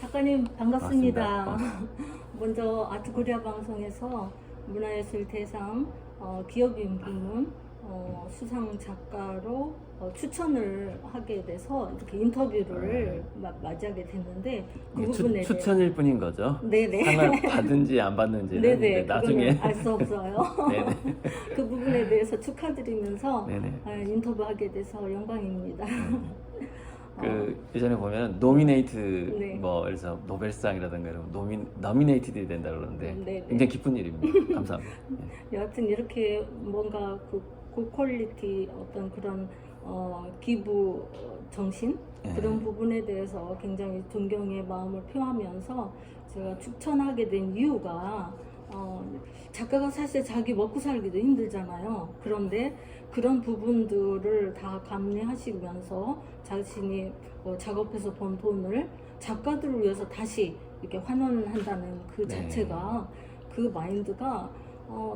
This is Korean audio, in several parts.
작가님 반갑습니다. 반갑습니다. 먼저 아트코리아 방송에서 문화예술 대상 기업인 부문 수상 작가로 추천을 하게 돼서 이렇게 인터뷰를 맞이하게 됐는데 그 부분에 추천일 뿐인 거죠? 네네. 상을 받은지 안 받는지는 네네. 나중에 알 수 없어요. 네네. 그 부분에 대해서 축하드리면서 네네. 인터뷰하게 돼서 영광입니다. 예전에 보면 노미네이트 네. 뭐 그래서 노벨상이라든가 이런 노미네이트들이 된다 그러는데 네. 굉장히 기쁜 일입니다. 감사합니다. 여하튼 이렇게 뭔가 그 고퀄리티 어떤 그런 기부 정신 네. 그런 부분에 대해서 굉장히 존경의 마음을 표하면서 제가 추천하게 된 이유가 작가가 사실 자기 먹고 살기도 힘들잖아요. 그런데 그런 부분들을 다 감내하시면서 자신이 작업해서 번 돈을 작가들을 위해서 다시 이렇게 환원한다는 그 네. 자체가 그 마인드가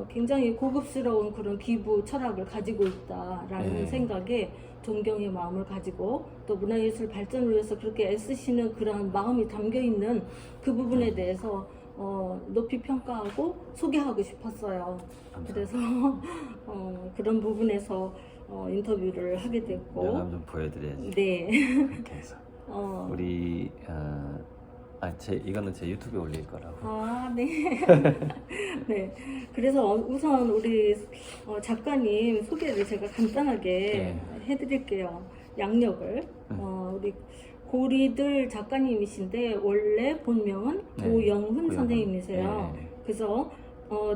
굉장히 고급스러운 그런 기부 철학을 가지고 있다라는 네. 생각에 존경의 마음을 가지고 또 문화예술 발전을 위해서 그렇게 애쓰시는 그런 마음이 담겨 있는 그 부분에 대해서 높이 평가하고 소개하고 싶었어요. 감사합니다. 그래서 그런 부분에서 인터뷰를 하게 됐고, 영감 좀 보여드려야지. 네. 이렇게 해서 어, 우리 이거는 제 유튜브에 올릴 거라고. 아, 네. 네. 그래서 우선 우리 작가님 소개를 제가 간단하게 해드릴게요. 양력을. 우리 고리들 작가님이신데 원래 본명은 네. 고영훈 선생님이세요. 네. 그래서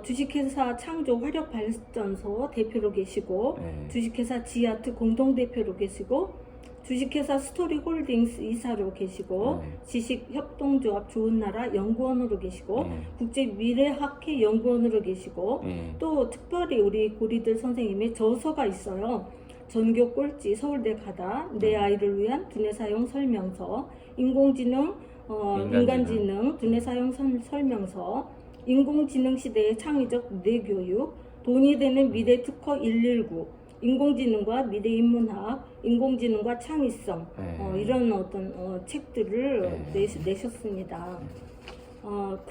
주식회사 창조 화력발전소 대표로 계시고 네. 주식회사 지아트 공동대표로 계시고 주식회사 스토리홀딩스 이사로 계시고 네. 지식협동조합 좋은나라 연구원으로 계시고 네. 국제미래학회 연구원으로 계시고 네. 또 특별히 우리 고리들 선생님의 저서가 있어요. 전교 꼴찌 서울대 가다 내 아이를 위한 두뇌 사용 설명서 인공지능 인간지능 두뇌 사용 설명서 인공지능 시대의 창의적 뇌교육 돈이 되는 미래 특허 119 인공지능과 미래 인문학, 인공지능과 창의성 이런 어떤 책들을 내셨습니다.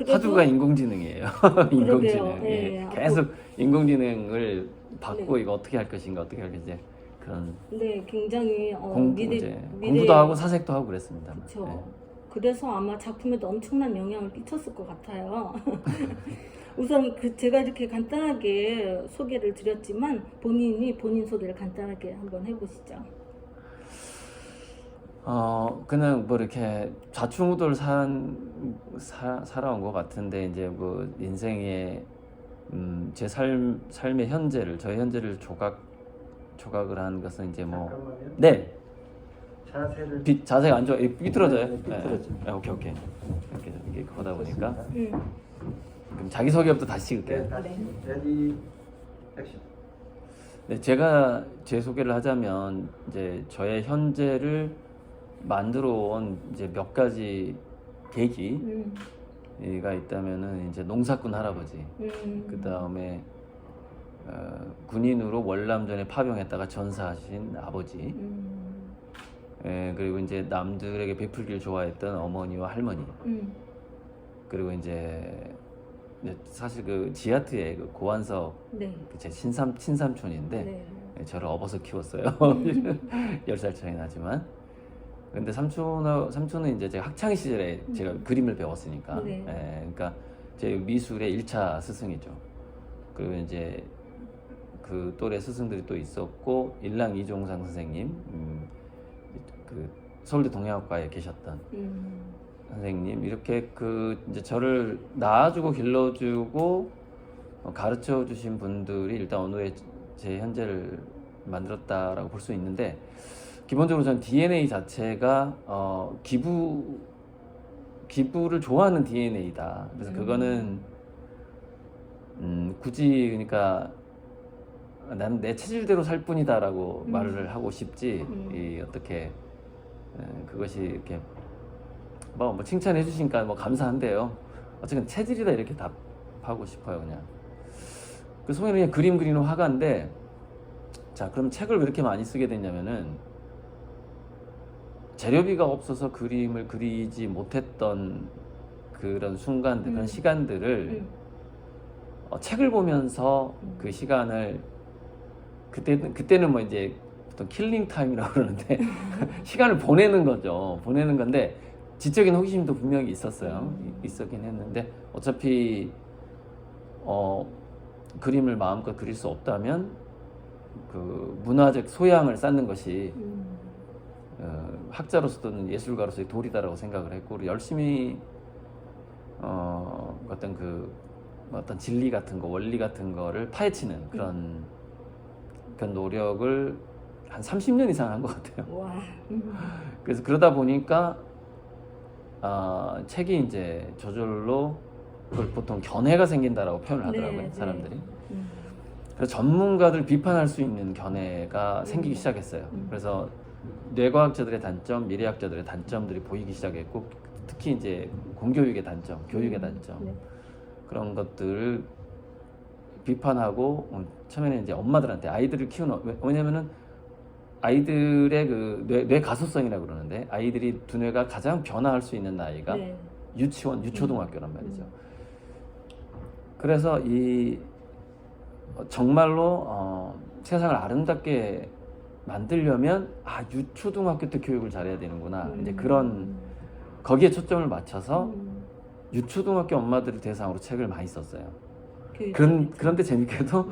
화두가 인공지능이에요. 인공지능. 네. 계속 인공지능을 받고 이거 어떻게 할 것인가 어떻게 할 것인지 그런 네, 굉장히 공부도 하고 사색도 하고 그랬습니다. 그렇죠. 그래서 아마 작품에도 엄청난 영향을 끼쳤을 것 같아요. 우선 제가 이렇게 간단하게 소개를 드렸지만 본인 소개를 간단하게 한번 해보시죠. 그냥 뭐 이렇게 좌충우돌 살아온 것 같은데 이제 뭐 인생의 제 삶의 현재를 저의 현재를 조각을 한 것은 이제 뭐 잠깐만요. 네. 자세를 자세가 안 좋아. 삐뚤어져요. 삐뚤어져. 오케이. 이렇게 하다 보니까 음. 그럼 자기 소개부터 다시 찍을게요. 네, 다시 레디 액션. 네, 제가 제 소개를 하자면 이제 저의 현재를 만들어 온 이제 몇 가지 계기가 있다면은 이제 농사꾼 할아버지, 그 다음에 군인으로 월남전에 파병했다가 전사하신 아버지, 그리고 이제 남들에게 베풀기를 좋아했던 어머니와 할머니, 그리고 이제 사실 그 지하트의 그 고한석 네. 제 친삼촌인데 네. 저를 업어서 키웠어요. 10살 차이 나지만. 근데 삼촌은 이제 제가 학창 시절에 제가 그림을 배웠으니까. 네. 그러니까 제 미술의 1차 스승이죠. 그리고 이제 그 또래 스승들이 또 있었고 일랑 이종상 선생님, 그 서울대 동양학과에 계셨던 선생님, 이렇게 이제 저를 낳아주고 길러주고 가르쳐 주신 분들이 일단 어느 에 제 현재를 만들었다라고 볼 수 있는데, 기본적으로 전 DNA 자체가 기부를 좋아하는 DNA다. 그래서 그거는 굳이 그러니까 나는 내 체질대로 살 뿐이다라고 말을 하고 싶지, 어떻게 그것이 이렇게 뭐 칭찬해 주시니까 뭐 감사한데요. 어쨌든 체질이다 이렇게 답하고 싶어요. 그냥 그 소위는 그냥 그림 그리는 화가인데, 자 그럼 책을 왜 이렇게 많이 쓰게 됐냐면은 재료비가 없어서 그림을 그리지 못했던 그런 순간들, 그런 시간들을 책을 보면서 그 시간을 그때는 뭐 이제 어떤 킬링 타임이라고 그러는데 시간을 보내는 거죠. 보내는 건데 지적인 호기심도 분명히 있었어요. 있었긴 했는데 어차피 그림을 마음껏 그릴 수 없다면 그 문화적 소양을 쌓는 것이 학자로서 또는 예술가로서의 도리다라고 생각을 했고 열심히 어떤 진리 같은 거, 원리 같은 거를 파헤치는 그런 노력을 한 30년 이상 한 것 같아요. 와. 그래서 그러다 보니까 책이 이제 저절로 그걸 보통 견해가 생긴다라고 표현을 하더라고요. 네, 사람들이. 네. 그래서 전문가들 비판할 수 있는 견해가 생기기 시작했어요. 그래서 뇌과학자들의 단점, 미래학자들의 단점들이 보이기 시작했고 특히 이제 공교육의 단점, 교육의 단점 네. 그런 것들을 비판하고 처음에는 이제 엄마들한테 아이들을 키우는 왜냐면은 아이들의 그 뇌 가소성이라고 그러는데 아이들이 두뇌가 가장 변화할 수 있는 나이가 네. 유치원, 유초등학교란 말이죠. 그래서 이 정말로 세상을 아름답게 만들려면 유초등학교 때 교육을 잘해야 되는구나. 이제 그런 거기에 초점을 맞춰서 유초등학교 엄마들을 대상으로 책을 많이 썼어요. 그런데 재밌게도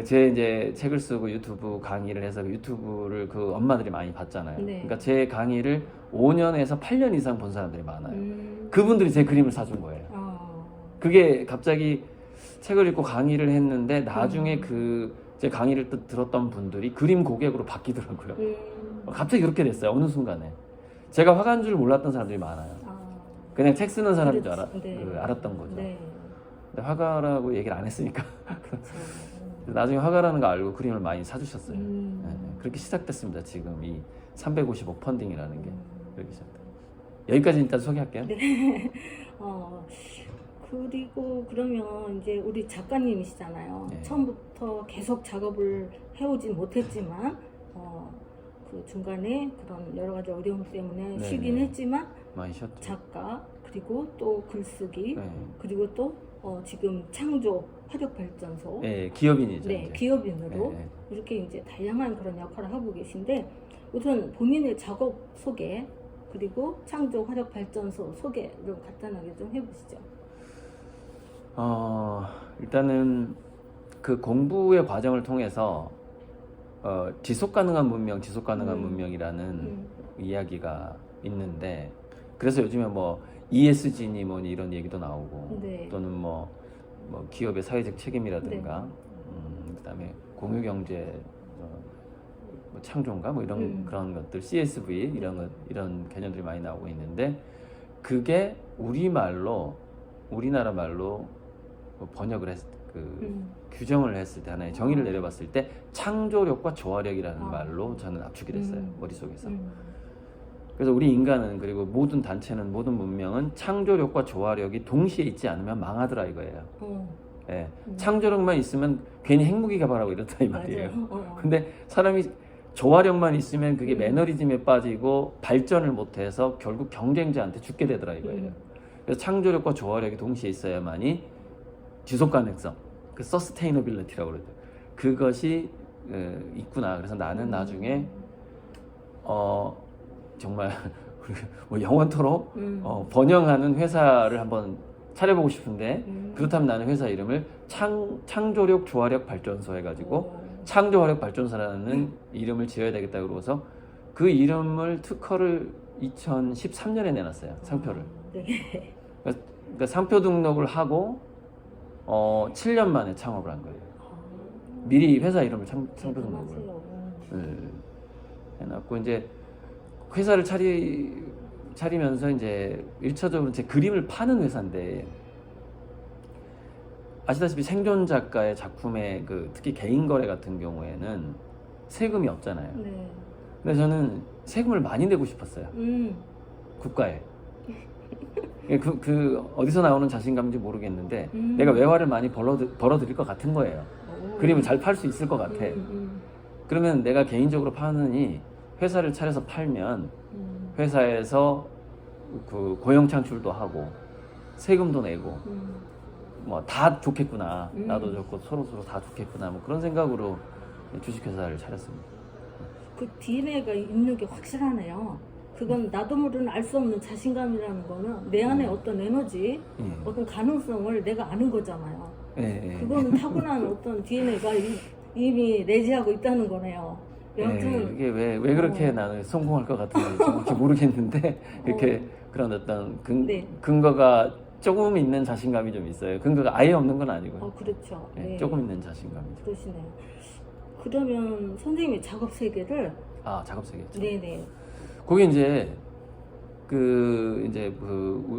제 이제 책을 쓰고 유튜브 강의를 해서 유튜브를 그 엄마들이 많이 봤잖아요. 네. 그러니까 제 강의를 5년에서 8년 이상 본 사람들이 많아요. 그분들이 제 그림을 사준 거예요. 그게 갑자기 책을 읽고 강의를 했는데 나중에 제 강의를 들었던 분들이 그림 고객으로 바뀌더라고요. 갑자기 그렇게 됐어요. 어느 순간에. 제가 화가인 줄 몰랐던 사람들이 많아요. 그냥 책 쓰는 사람인 줄 알았던 거죠. 네. 근데 화가라고 얘기를 안 했으니까. 그렇죠. 나중에 화가라는 거 알고 그림을 많이 사주셨어요. 네, 그렇게 시작됐습니다. 지금 이 355 펀딩이라는 게 그렇게 시작돼요. 여기까지 일단 소개할게요. 네. 그리고 그러면 이제 우리 작가님이시잖아요. 네. 처음부터 계속 작업을 해오진 못했지만 그 중간에 그런 여러 가지 어려움 때문에 네. 쉬긴 했지만 많이 쉬었죠. 작가 그리고 또 글쓰기 네. 그리고 또 지금 창조 화력발전소 네, 기업인이죠. 네, 이제. 기업인으로 네. 이렇게 이제 다양한 그런 역할을 하고 계신데 우선 본인의 작업 소개 그리고 창조 화력발전소 소개 좀 간단하게 좀 해보시죠. 일단은 그 공부의 과정을 통해서 지속 가능한 문명이라는 이야기가 있는데 그래서 요즘에 뭐 ESG니 뭐니 이런 얘기도 나오고 네. 또는 뭐 기업의 사회적 책임이라든가 그다음에 공유경제 뭐 창조인가 뭐 이런 그런 것들 CSV 이런 개념들이 많이 나오고 있는데 그게 우리나라 말로 번역을 규정을 했을 때 하나의 정의를 내려봤을 때 창조력과 조화력이라는 말로 저는 압축이 됐어요. 머릿속에서. 그래서 우리 인간은 그리고 모든 단체는 모든 문명은 창조력과 조화력이 동시에 있지 않으면 망하더라 이거예요. 예. 창조력만 있으면 괜히 핵무기 개발하고 이렇다 이 말이에요. 근데 사람이 조화력만 있으면 그게 매너리즘에 빠지고 발전을 못해서 결국 경쟁자한테 죽게 되더라 이거예요. 그래서 창조력과 조화력이 동시에 있어야만이 지속 가능성, 그 서스테이너빌리티라고 그러죠. 그것이 있구나. 그래서 나는 나중에 정말 뭐 영원토록 번영하는 회사를 한번 차려보고 싶은데 그렇다면 나는 회사 이름을 창조력 조화력 발전소 해가지고 창조화력 발전소라는 이름을 지어야 되겠다 그러고서 그 이름을 특허를 2013년에 내놨어요. 상표를. 네. 그러니까 상표 등록을 하고 7년 만에 창업을 한 거예요. 미리 회사 이름을 상표 등록을 해놨고 이제 회사를 차리면서 이제 1차적으로 제 그림을 파는 회사인데 아시다시피 생존 작가의 작품의 특히 개인 거래 같은 경우에는 세금이 없잖아요. 네. 근데 저는 세금을 많이 내고 싶었어요. 국가에. 어디서 나오는 자신감인지 모르겠는데 내가 외화를 많이 벌어들일 것 같은 거예요. 그림을 잘 팔 수 있을 것 같아. 그러면 내가 개인적으로 파느니 회사를 차려서 팔면 회사에서 그 고용 창출도 하고 세금도 내고 뭐 다 좋겠구나. 나도 좋고 서로 다 좋겠구나. 뭐 그런 생각으로 주식회사를 차렸습니다. 그 DNA가 있는 게 확실하네요. 그건 나도 모르는 알 수 없는 자신감이라는 거는 내 안에 어떤 에너지, 어떤 가능성을 내가 아는 거잖아요. 예, 예. 그거는 타고난 어떤 DNA가 이미 내재하고 있다는 거네요. 여튼 이게 왜 그렇게 나는 성공할 것 같은지 정확히 모르겠는데 이렇게 그런 어떤 네. 근거가 조금 있는 자신감이 좀 있어요. 근거가 아예 없는 건 아니고요. 그렇죠. 예, 네. 조금 있는 자신감이죠. 그러시네요. 그러면 선생님의 작업 세계를 작업 세계죠. 네네. 거기 이제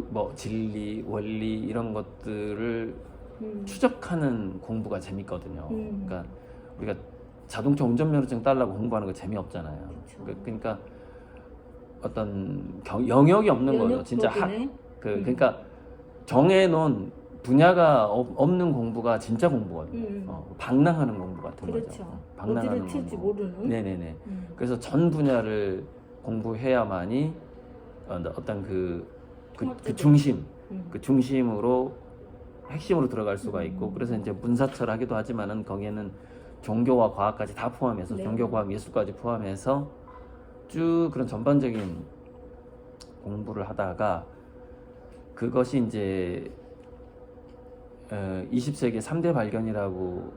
뭐 진리, 원리 이런 것들을 추적하는 공부가 재밌거든요. 그러니까 우리가 자동차 운전면허증 따려고 공부하는 거 재미없잖아요. 그쵸. 그러니까 어떤 영역이 없는 거죠. 진짜 영역법이네. 그러니까 정해놓은 분야가 없는 공부가 진짜 공부거든요. 방랑하는 공부 같은 그렇죠. 거죠. 방랑하는 어디를 튈지 공부. 모르는. 네네네. 그래서 전 분야를 공부해야만이 어떤 그 중심, 그 중심으로 핵심으로 들어갈 수가 있고, 그래서 이제 문사철하기도 하지만은 거기에는 종교와 과학까지 다 포함해서 네. 종교, 과학, 예술까지 포함해서 쭉 그런 전반적인 공부를 하다가 그것이 이제 20세기 3대 발견이라고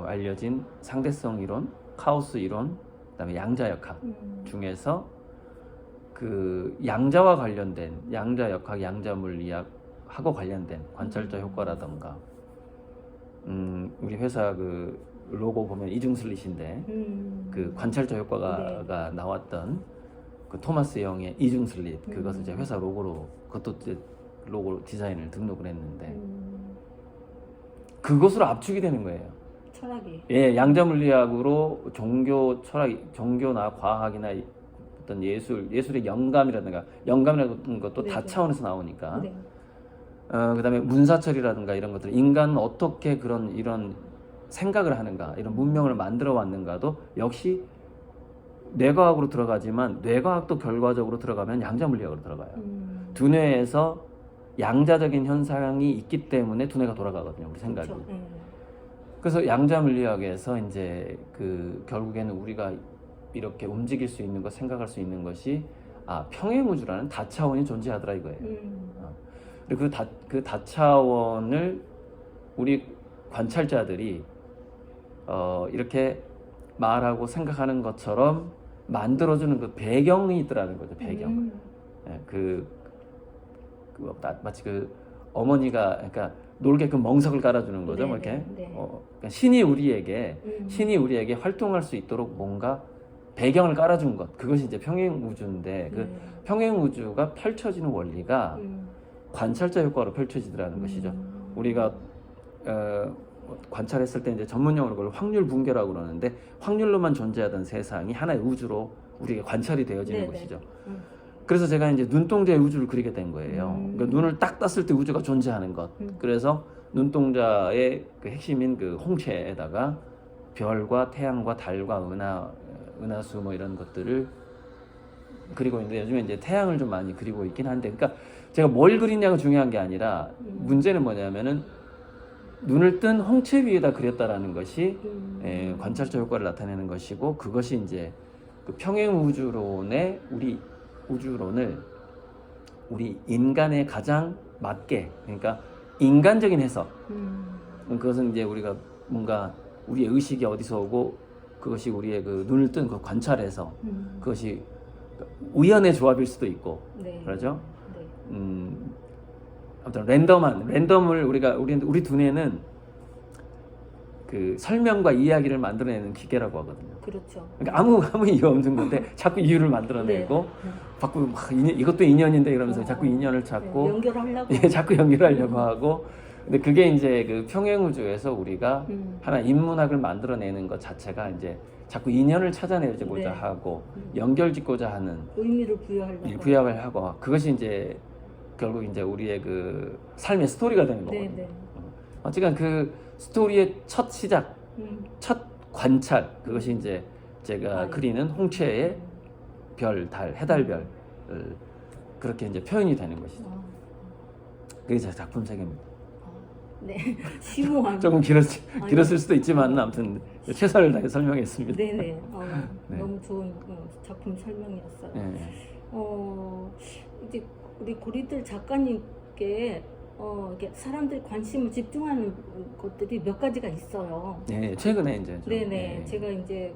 알려진 상대성 이론, 카오스 이론, 그다음에 양자역학 중에서 그 양자와 관련된 양자역학, 양자물리학하고 관련된 관찰자 효과라던가 우리 회사 그 로고 보면 이중슬릿인데 그 관찰자 효과가 나왔던 그 토마스 영의 이중슬릿 그것을 이제 회사 로고로 그것도 이제 로고 디자인을 등록을 했는데 그것으로 압축이 되는 거예요. 철학이. 예, 양자물리학으로 종교 철학, 종교나 과학이나 어떤 예술의 영감이라는 것도 다 차원에서 나오니까. 네. 그다음에 문사철이라든가 이런 것들, 인간은 어떻게 이런 생각을 하는가, 이런 문명을 만들어 왔는가도 역시 뇌과학으로 들어가지만 뇌과학도 결과적으로 들어가면 양자물리학으로 들어가요. 두뇌에서 양자적인 현상이 있기 때문에 두뇌가 돌아가거든요, 우리 생각이. 그렇죠. 그래서 양자물리학에서 이제 그 결국에는 우리가 이렇게 움직일 수 있는 것, 생각할 수 있는 것이 평행우주라는 다차원이 존재하더라 이거예요. 그리고 그 다차원을 우리 관찰자들이 이렇게 말하고 생각하는 것처럼 만들어주는 그 배경이 있더라는 거죠. 배경. 예, 마치 그 어머니가 그러니까 놀게끔 멍석을 깔아주는 거죠. 뭐 이렇게 그러니까 신이 우리에게 활동할 수 있도록 뭔가 배경을 깔아준 것, 그것이 이제 평행우주인데 그 평행우주가 펼쳐지는 원리가 관찰자 효과로 펼쳐지더라는 것이죠. 우리가 관찰했을 때 이제 전문용어로 그걸 확률 붕괴라고 그러는데 확률로만 존재하던 세상이 하나의 우주로 우리에게 관찰이 되어지는 것이죠. 그래서 제가 이제 눈동자의 우주를 그리게 된 거예요. 그러니까 눈을 딱 떴을 때 우주가 존재하는 것. 그래서 눈동자의 그 핵심인 그 홍채에다가 별과 태양과 달과 은하수 뭐 이런 것들을 그리고 있는데 요즘에 이제 태양을 좀 많이 그리고 있긴 한데, 그러니까 제가 뭘 그리냐가 중요한 게 아니라 문제는 뭐냐면은 눈을 뜬 홍채 위에다 그렸다라는 것이 관찰자 효과를 나타내는 것이고, 그것이 이제 그 평행우주론의 우리 우주론을 우리 인간에 가장 맞게, 그러니까 인간적인 해석. 그것은 이제 우리가 뭔가 우리의 의식이 어디서 오고 그것이 우리의 그 눈을 뜬 그 관찰에서 그것이 우연의 조합일 수도 있고, 그렇죠? 아무튼 랜덤을 우리 두뇌는 그 설명과 이야기를 만들어내는 기계라고 하거든요. 그렇죠. 그러니까 아무 이유 없는 건데 자꾸 이유를 만들어내고 자꾸 이것도 인연인데 이러면서 자꾸 인연을 찾고 연결하려고. 자꾸 연결하려고 하고. 근데 그게 이제 그 평행우주에서 우리가 하나 인문학을 만들어내는 것 자체가 이제 자꾸 인연을 찾아내고자 하고 연결짓고자 하는 의미를 부여를 하고, 그것이 이제 결국 이제 우리의 그 삶의 스토리가 되는 거거든요. 어쨌든 그 스토리의 첫 시작, 첫 관찰, 그것이 이제 제가 그리는 홍채의 별, 달, 해달별, 그렇게 이제 표현이 되는 것이죠. 어, 그게 제 작품 세계입니다. 네. 심오한. 조금 길었을 수도 있지만 아무튼 최선을 다해 설명했습니다. 네네. 네. 너무 좋은 작품 설명이었어요. 네. 이제 우리 고리들 작가님께 이렇게 사람들이 관심을 집중하는 것들이 몇 가지가 있어요. 네, 최근에 이제 좀, 네네. 네. 제가 이제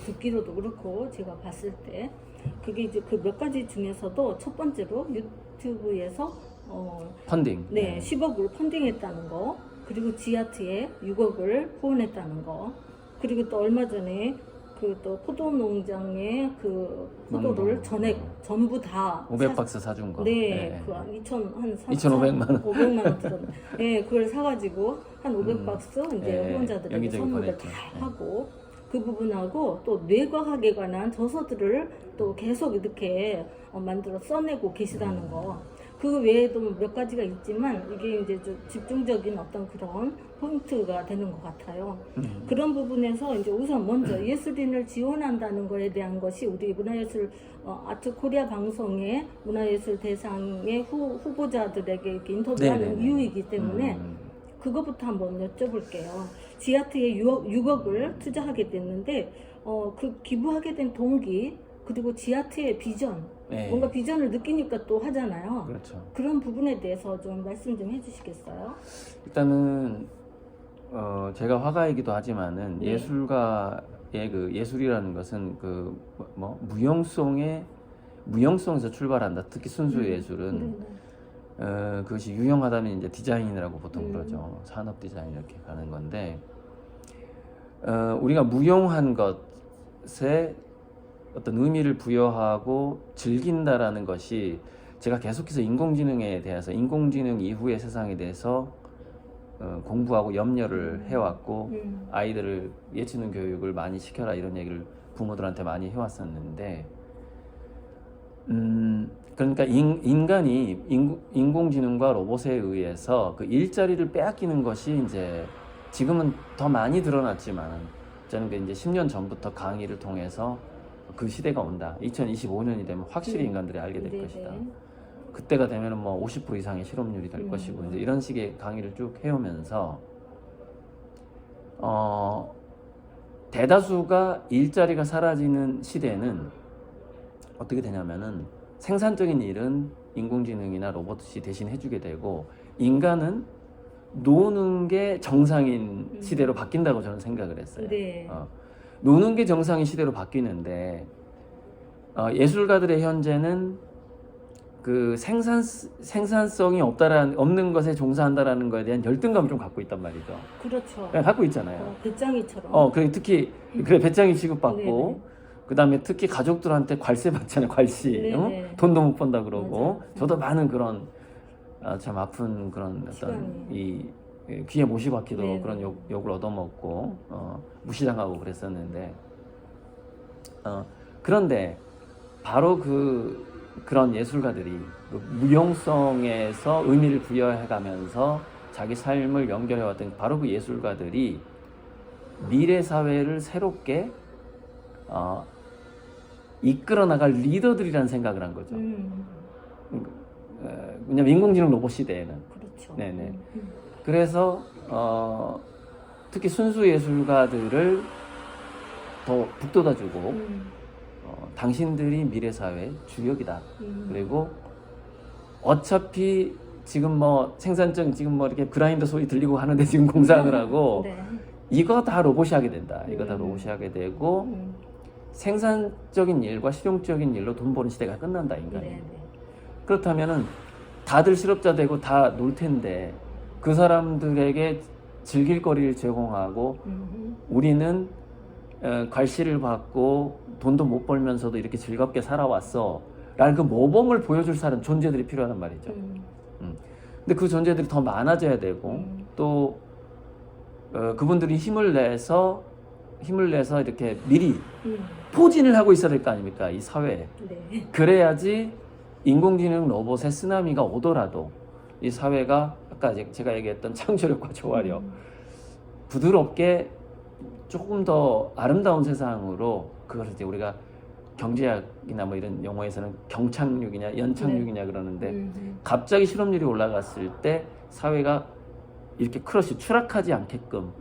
듣기로도 그렇고 제가 봤을 때 그게 이제 그 몇 가지 중에서도 첫 번째로 유튜브에서 펀딩. 네, 10억을 펀딩했다는 거, 그리고 지아트에 6억을 후원했다는 거, 그리고 또 얼마 전에 그 또 포도 농장에 그 포도를 전액 전부 다 500박스 사준 거. 네, 그 한 2,500만 원. 500만 원 들었네. 네, 그걸 사가지고 한 500박스 이제 네, 후원자들에게 여기저기 선물을 보냈죠. 다 하고 그 부분하고 또 뇌과학에 관한 저서들을 또 계속 이렇게 만들어 써내고 계시다는 거. 그 외에도 몇 가지가 있지만 이게 이제 좀 집중적인 어떤 그런 포인트가 되는 것 같아요. 그런 부분에서 이제 우선 먼저 예술인을 지원한다는 거에 대한 것이 우리 문화예술 아트 코리아 방송의 문화예술 대상의 후보자들에게 이렇게 인터뷰하는 네네네. 이유이기 때문에 그거부터 한번 여쭤볼게요. 지아트에 6억을 투자하게 됐는데 그 기부하게 된 동기 그리고 지아트의 비전 네. 뭔가 비전을 느끼니까 또 하잖아요. 그렇죠. 그런 부분에 대해서 좀 말씀 좀 해주시겠어요? 일단은 제가 화가이기도 하지만은 네. 예술가의 그 예술이라는 것은 그 무용성에서 출발한다. 특히 순수 예술은 그것이 유형하다면 이제 디자인이라고 보통 그러죠. 산업 디자인 이렇게 가는 건데 우리가 무용한 것에 어떤 의미를 부여하고 즐긴다라는 것이 제가 계속해서 인공지능에 대해서 인공지능 이후의 세상에 대해서 공부하고 염려를 해왔고 아이들을 예체능 교육을 많이 시켜라 이런 얘기를 부모들한테 많이 해왔었는데 그러니까 인간이 인공지능과 로봇에 의해서 그 일자리를 빼앗기는 것이 이제 지금은 더 많이 드러났지만 저는 그 이제 10년 전부터 강의를 통해서 그 시대가 온다. 2025년이 되면 확실히 인간들이 알게 될 것이다. 그때가 되면은 뭐 50% 이상의 실업률이 될 것이고 이제 이런 식의 강의를 쭉 해오면서 대다수가 일자리가 사라지는 시대는 어떻게 되냐면은 생산적인 일은 인공지능이나 로봇이 대신 해주게 되고 인간은 노는 게 정상인 시대로 바뀐다고 저는 생각을 했어요. 네. 노는 게 정상인 시대로 바뀌는데 예술가들의 현재는 그 생산성이 없는 것에 종사한다라는 것에 대한 열등감을 좀 갖고 있단 말이죠. 그렇죠. 갖고 있잖아요. 배짱이처럼. 그래 특히 그래 배짱이 취급받고 네네. 그다음에 특히 가족들한테 관세 받잖아요. 관시. 네네. 돈도 못 번다 그러고 맞아. 저도 많은 그런 참 아픈 그런 어떤 이 귀에 못이 박히도 네네. 그런 욕을 얻어먹고 무시당하고 그랬었는데 그런데 바로 그런 예술가들이 무용성에서 의미를 부여해가면서 자기 삶을 연결해왔던 바로 그 예술가들이 미래 사회를 새롭게 이끌어 나갈 리더들이라는 생각을 한 거죠. 왜냐면 인공지능 로봇 시대에는. 그렇죠. 네네. 그래서 특히 순수 예술가들을 더 북돋아주고 당신들이 미래 사회의 주역이다. 그리고 어차피 지금 뭐 생산적 지금 뭐 이렇게 그라인더 소리 들리고 하는데 지금 공사하느라고 네. 이거 다 로봇이 하게 된다. 이거 다 로봇이 하게 되고 생산적인 일과 실용적인 일로 돈 버는 시대가 끝난다 인간이. 네. 그렇다면은 다들 실업자 되고 다 놀 텐데 그 사람들에게 즐길 거리를 제공하고 우리는 괄시를 받고 돈도 못 벌면서도 이렇게 즐겁게 살아왔어 라는 그 모범을 보여줄 사람 존재들이 필요하단 말이죠. 근데 그 존재들이 더 많아져야 되고 또 그분들이 힘을 내서 이렇게 미리 포진을 하고 있어야 될 거 아닙니까? 이 사회에. 네. 그래야지 인공지능 로봇의 쓰나미가 오더라도 이 사회가 아까 제가 얘기했던 창조력과 조화력 부드럽게 조금 더 아름다운 세상으로 그걸 이제 우리가 경제학이나 뭐 이런 영어에서는 경착륙이냐 연착륙이냐 그러는데 음. 갑자기 실업률이 올라갔을 때 사회가 이렇게 크러쉬 추락하지 않게끔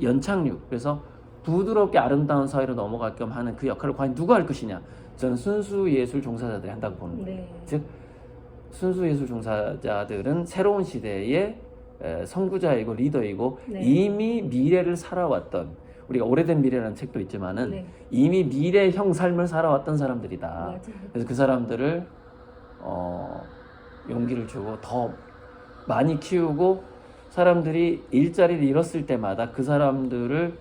연착륙, 그래서 부드럽게 아름다운 사회로 넘어가게끔 하는 그 역할을 과연 누가 할 것이냐, 저는 순수 예술 종사자들이 한다고 보는 거예요. 네. 즉 순수 예술 종사자들은 새로운 시대의 선구자이고 리더이고 네. 이미 미래를 살아왔던, 우리가 오래된 미래라는 책도 있지만은 네. 이미 미래형 삶을 살아왔던 사람들이다. 맞아요. 그래서 그 사람들을 용기를 주고 더 많이 키우고, 사람들이 일자리를 잃었을 때마다 그 사람들을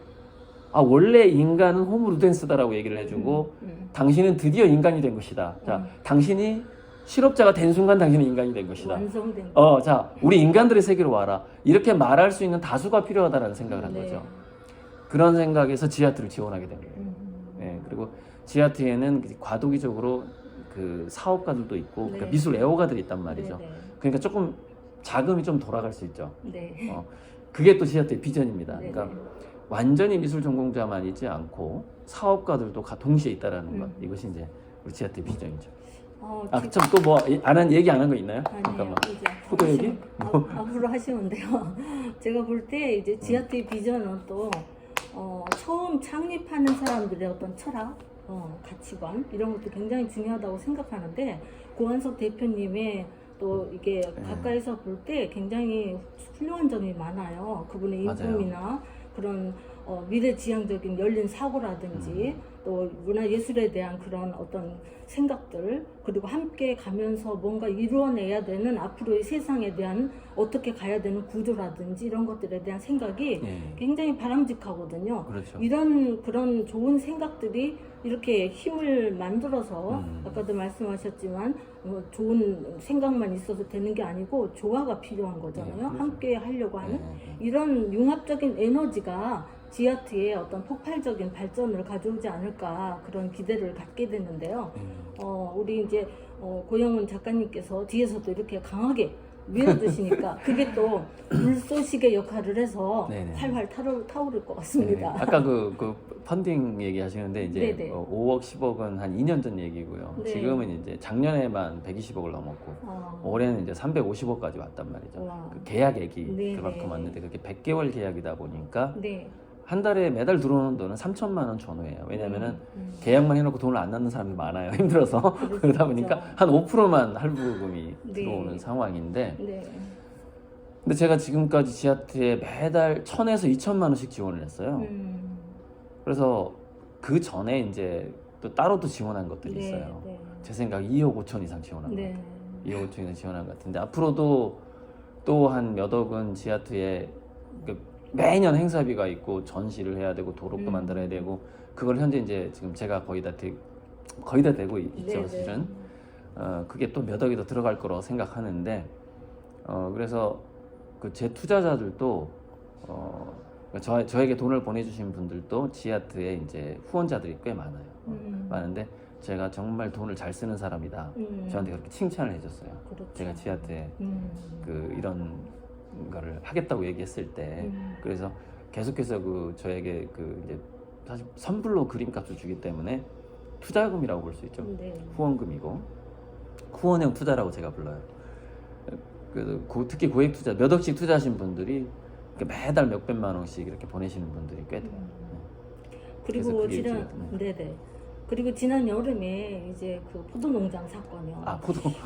원래 인간은 호모 루덴스다라고 얘기를 해주고 당신은 드디어 인간이 된 것이다. 자, 당신이 실업자가 된 순간 당신은 인간이 된 것이다. 완성된. 자, 우리 인간들의 세계로 와라. 이렇게 말할 수 있는 다수가 필요하다라는 생각을 한 네. 거죠. 그런 생각에서 지하트를 지원하게 된 거예요. 네, 그리고 지하트에는 과도기적으로 그 사업가들도 있고 네. 그러니까 미술 애호가들이 있단 말이죠. 네, 네. 그러니까 조금 자금이 좀 돌아갈 수 있죠. 네. 그게 또 지하트의 비전입니다. 네, 그러니까 네. 완전히 미술 전공자만 있지 않고 사업가들도 동시에 있다라는 것, 이것이 이제 우리 지하트의 비전이죠. 참 또 뭐 얘기 안 한 거 있나요? 아니에요. 잠깐만. 이제 포도 얘기? 앞으로 하시면 돼요. 제가 볼 때 이제 지하트의 비전은 또 처음 창립하는 사람들의 어떤 철학, 가치관 이런 것도 굉장히 중요하다고 생각하는데, 고한석 대표님의 또 이게 가까이서 볼 때 굉장히 훌륭한 점이 많아요. 그분의 맞아요. 인품이나 그런 미래지향적인 열린 사고라든지 또 문화예술에 대한 그런 어떤 생각들, 그리고 함께 가면서 뭔가 이루어내야 되는 앞으로의 세상에 대한 어떻게 가야 되는 구조라든지 이런 것들에 대한 생각이 굉장히 바람직하거든요. 그렇죠. 그런 좋은 생각들이 이렇게 힘을 만들어서 아까도 말씀하셨지만 좋은 생각만 있어서 되는 게 아니고 조화가 필요한 거잖아요. 그렇죠. 함께 하려고 하는 이런 융합적인 에너지가 지하트의 어떤 폭발적인 발전을 가져오지 않을까, 그런 기대를 갖게 됐는데요. 우리 이제 고영은 작가님께서 뒤에서도 이렇게 강하게 밀어주시니까 그게 또 물소식의 역할을 해서 네네. 활활 타오를 것 같습니다. 아까 그 펀딩 얘기하시는데 이제 네네. 5억 10억은 한 2년 전 얘기고요. 네. 지금은 이제 작년에만 120억을 넘었고 올해는 이제 350억까지 왔단 말이죠. 와. 그 계약액이 네네. 그만큼 왔는데 그게 100개월 계약이다 보니까 네. 한 달에 매달 들어오는 돈은 3천만 원 전후예요. 왜냐면은 계약만 해놓고 돈을 안 넣는 사람이 많아요. 힘들어서. 그러다 보니까 한 5%만 할부금이 네. 들어오는 상황인데, 네. 근데 제가 지금까지 지하트에 매달 1,000에서 2천만 원씩 지원을 했어요. 그래서 그 전에 이제 또 따로 또 지원한 것들이 네, 있어요. 네. 제 생각 2억 5천 이상 지원한 것 네. 같아요. 2억 5천 이상 지원한 것 같은데 앞으로도 또 한 몇 억은 지하트에 매년 행사비가 있고 전시를 해야 되고 도록도 만들어야 되고, 그걸 현재 이제 지금 제가 거의 다 되고 있죠. 네네. 사실은 그게 또 몇 억이 더 들어갈 거라고 생각하는데, 그래서 그 제 투자자들도 저에게 돈을 보내주신 분들도 지하트에 이제 후원자들이 꽤 많아요. 많은데 제가 정말 돈을 잘 쓰는 사람이다. 저한테 그렇게 칭찬을 해줬어요. 그렇죠. 제가 지하트에 이런 거를 하겠다고 얘기했을 때, 그래서 계속해서 저에게 이제 사실 선불로 그림값을 주기 때문에 투자금이라고 볼 수 있죠. 네. 후원금이고 후원형 투자라고 제가 불러요. 그래서 특히 고액 투자 몇 억씩 투자하신 분들이 매달 몇백만 원씩 이렇게 보내시는 분들이 꽤 돼요. 그리고 지난 여름에 이제 그 포도농장 사건이요.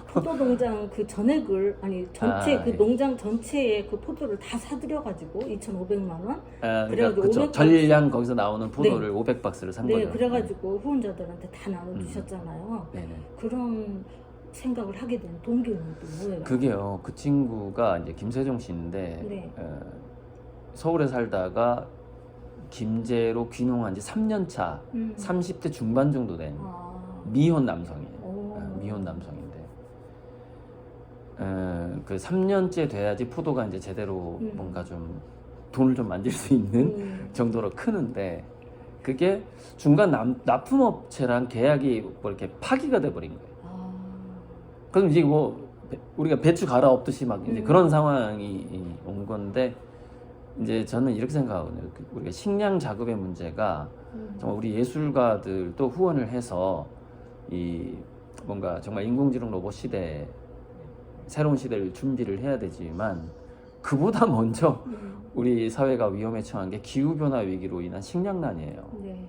포도농장 그 전액을 전체 그 농장 전체의 그 포도를 다 사들여가지고 2,500만 원. 그래가지고 그렇죠. 전량 거기서 나오는 포도를 500박스를 산 거죠. 그래가지고 후원자들한테 다 나눠주셨잖아요. 그런 생각을 하게 된 동기는 또 뭐예요? 그게요. 그 친구가 이제 김세종 씨인데 서울에 살다가 김제로 귀농한 지 3년 차, 30대 중반 정도 된 미혼 남성이에요. 미혼 남성인데 그 3년째 돼야지 포도가 이제 제대로 뭔가 좀 돈을 좀 만질 수 있는 정도로 크는데, 그게 중간 납품업체랑 계약이 뭐 이렇게 파기가 돼 버린 거예요. 그럼 이제 뭐 우리가 배추 갈아엎듯이 막 이제 그런 상황이 온 건데, 이제 저는 이렇게 생각하거든요. 우리가 식량 자급의 문제가 정말 우리 예술가들도 후원을 해서 이 뭔가 정말 인공지능 로봇 시대 새로운 시대를 준비를 해야 되지만 그보다 먼저 우리 사회가 위험에 처한 게 기후변화 위기로 인한 식량난이에요. 네.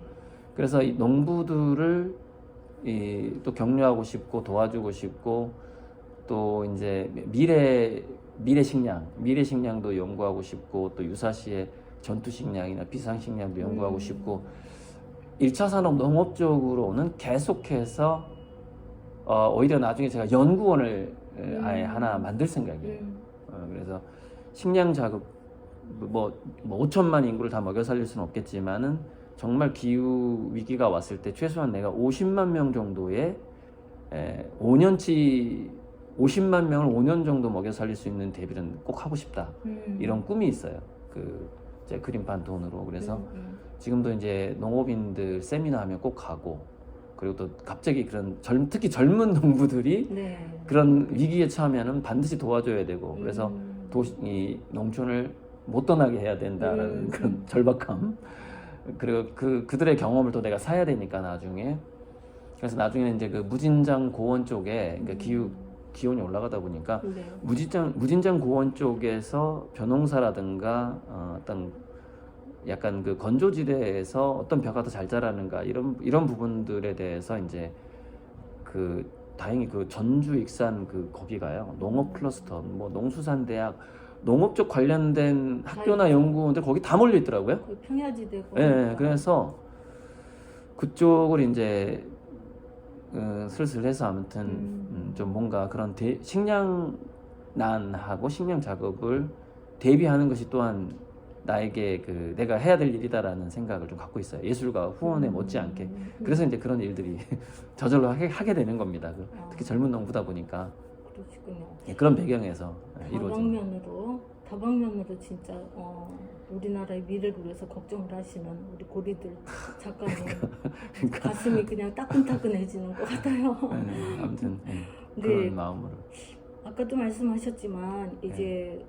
그래서 이 농부들을 또 격려하고 싶고 도와주고 싶고 또 이제 미래 식량도 연구하고 싶고 또 유사시에 전투 식량이나 비상 식량도 연구하고 싶고 1차 산업 농업 쪽으로는 계속해서 오히려 나중에 제가 연구원을 아예 하나 만들 생각이에요. 그래서 식량 자급 뭐 5천만 인구를 다 먹여 살릴 수는 없겠지만은 정말 기후 위기가 왔을 때 최소한 내가 50만 명 정도의 5년치 50만 명을 5년 정도 먹여 살릴 수 있는 대비는 꼭 하고 싶다. 이런 꿈이 있어요. 제 그린판 돈으로. 그래서 지금도 이제 농업인들 세미나 하면 꼭 가고 그리고 또 갑자기 그런 특히 젊은 농부들이 네. 그런 위기에 처하면은 반드시 도와줘야 되고 그래서 이 농촌을 못 떠나게 해야 된다라는 그런 절박함 그리고 그들의 경험을 또 내가 사야 되니까 나중에 그래서 나중에는 이제 그 무진장 고원 쪽에 그러니까 기온이 올라가다 보니까 네. 무진장 고원 쪽에서 벼농사라든가 어떤 약간 그 건조지대에서 어떤 벼가 더 잘 자라는가 이런 부분들에 대해서 이제 다행히 전주 익산 거기가요 농업 클러스터 뭐 농수산대학 농업 쪽 관련된 학교나 연구원들 거기 다 몰려 있더라고요. 거의 평야지대고. 네, 그래서 그쪽을 이제 슬슬 해서 아무튼 좀 뭔가 그런 식량난하고 식량 작업을 대비하는 것이 또한 나에게 내가 해야 될 일이다라는 생각을 좀 갖고 있어요. 예술가 후원에 못지않게. 그래서 이제 그런 일들이 저절로 하게 되는 겁니다. 특히 젊은 농부다 보니까. 그러시군요. 그런 배경에서 이루어진. 다방면으로 진짜 우리나라의 미래를 위해서 걱정을 하시는 우리 고리들 작가님 가슴이 그냥 따끈따끈해지는 것 같아요. 아무튼 네. 그런 마음으로. 아까도 말씀하셨지만 이제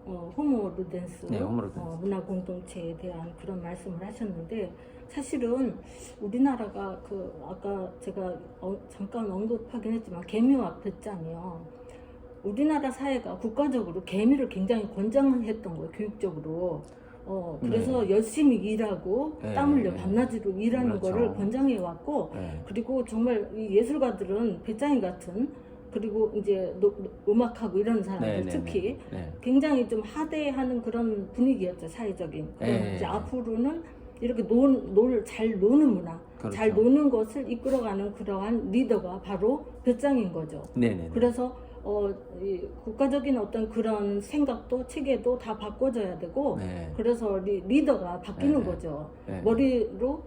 호모 루덴스 네, 호모 루덴스. 문화 공동체에 대한 그런 말씀을 하셨는데 사실은 우리나라가 아까 제가 잠깐 언급하긴 했지만 개미와 뱃장이요. 우리나라 사회가 국가적으로 개미를 굉장히 권장했던 거예요. 교육적으로. 그래서 열심히 일하고 땀 흘려 밤낮으로 일하는 그렇죠. 거를 권장해 왔고 그리고 정말 이 예술가들은 배짱이 같은 그리고 이제 음악하고 이런 사람들 특히 굉장히 좀 하대하는 그런 분위기였죠. 사회적인. 이제 앞으로는 이렇게 잘 노는 문화, 그렇죠. 잘 노는 것을 이끌어가는 그러한 리더가 바로 배짱인 거죠. 그래서 이 국가적인 어떤 그런 생각도 체계도 다 바꿔줘야 되고 그래서 리더가 바뀌는 거죠. 머리로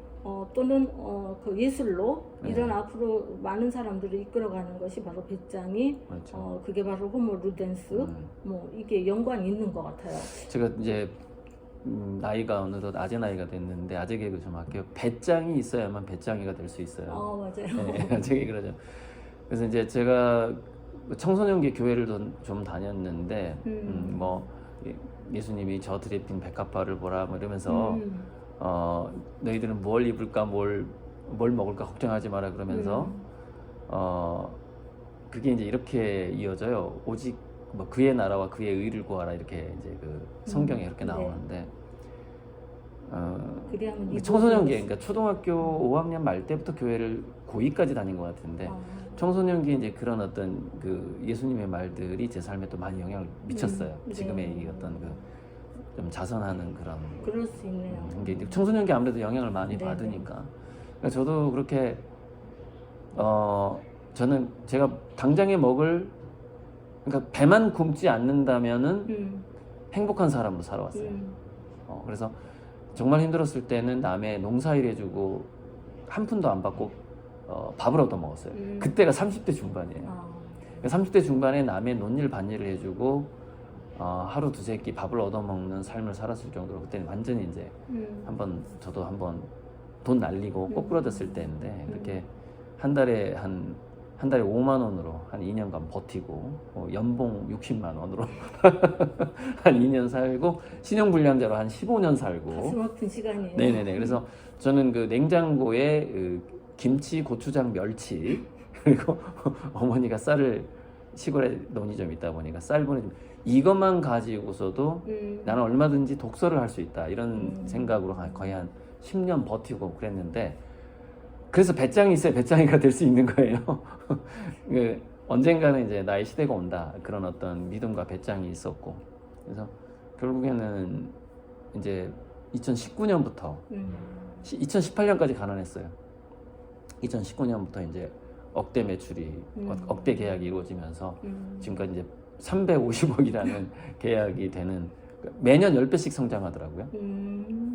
또는 그 예술로 이런 앞으로 많은 사람들을 이끌어가는 것이 바로 배짱이 그렇죠. 그게 바로 호모 루덴스 뭐 이게 연관이 있는 것 같아요. 제가 이제 나이가 어느덧 아재 나이가 됐는데 아재 개그 좀 할게요. 배짱이 있어야만 배짱이가 될 수 있어요. 맞아요. 네, 아재 개그 그러죠. 그래서 이제 제가 청소년기 교회를 좀 다녔는데 뭐 예수님이 저 드레핀 백합화를 보라 뭐 이러면서 너희들은 뭘 입을까 뭘 먹을까 걱정하지 마라 그러면서 그게 이제 이렇게 이어져요. 오직 뭐 그의 나라와 그의 의를 구하라 이렇게 이제 성경에 이렇게 나오는데 청소년기 그러니까 초등학교 5학년 말 때부터 교회를 고2까지 다닌 것 같은데 청소년기에 이제 그런 어떤 예수님의 말들이 제 삶에 또 많이 영향을 미쳤어요. 지금의 이 어떤 좀 자선하는 그럴 수 있네요. 이게 청소년기 아무래도 영향을 많이 받으니까. 그러니까 저도 그렇게 저는 제가 당장에 그러니까 배만 굶지 않는다면은 행복한 사람으로 살아왔어요. 그래서 정말 힘들었을 때는 남의 농사일 해주고 한 푼도 안 받고 밥을 얻어 먹었어요. 그때가 30대 중반이에요. 30대 중반에 남의 논일 반일을 해주고 하루 두세 끼 밥을 얻어 먹는 삶을 살았을 정도로 그때는 완전히 이제 저도 한번 돈 날리고 꼬꾸라졌을 때인데 이렇게 한 달에 한 한 달에 5만 원으로 한 2년간 버티고 연봉 60만 원으로 한 2년 살고 신용불량자로 한 15년 살고 가슴 아픈 시간이에요. 네네네. 그래서 저는 그 냉장고에 김치, 고추장, 멸치 그리고 어머니가 쌀을 시골에 논이 좀 있다 보니까 쌀 보내주면 이것만 가지고서도 나는 얼마든지 독서를 할 수 있다 이런 생각으로 거의 한 10년 버티고 그랬는데 그래서 배짱이 있어야 배짱이가 될 수 있는 거예요. 그 언젠가는 이제 나의 시대가 온다 그런 어떤 믿음과 배짱이 있었고 그래서 결국에는 이제 2019년부터 2018년까지 가난했어요. 2019년부터 이제 억대 매출이 억대 계약이 이루어지면서 지금까지 이제 350억이라는 계약이 되는 매년 10배씩 성장하더라고요.